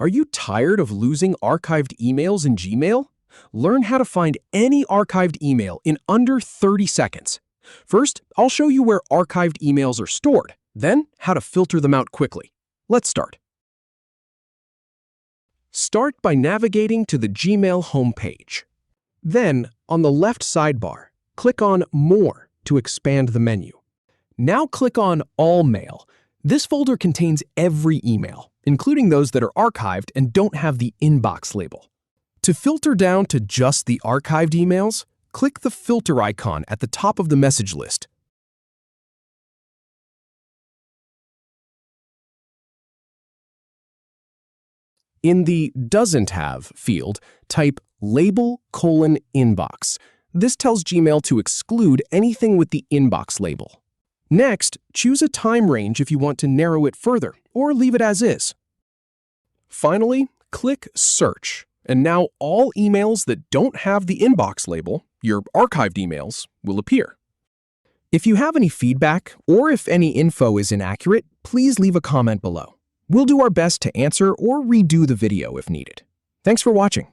Are you tired of losing archived emails in Gmail? Learn how to find any archived email in under 30 seconds. First, I'll show you where archived emails are stored, then how to filter them out quickly. Let's start. Start by navigating to the Gmail homepage. Then, on the left sidebar, click on More to expand the menu. Now click on All Mail. This folder contains every email, including those that are archived and don't have the inbox label. To filter down to just the archived emails, click the filter icon at the top of the message list. In the Doesn't Have field, type Label:"Inbox. This tells Gmail to exclude anything with the inbox label. Next, choose a time range if you want to narrow it further, or leave it as is. Finally, click Search, and now all emails that don't have the inbox label, your archived emails, will appear. If you have any feedback, or if any info is inaccurate, please leave a comment below. We'll do our best to answer or redo the video if needed. Thanks for watching.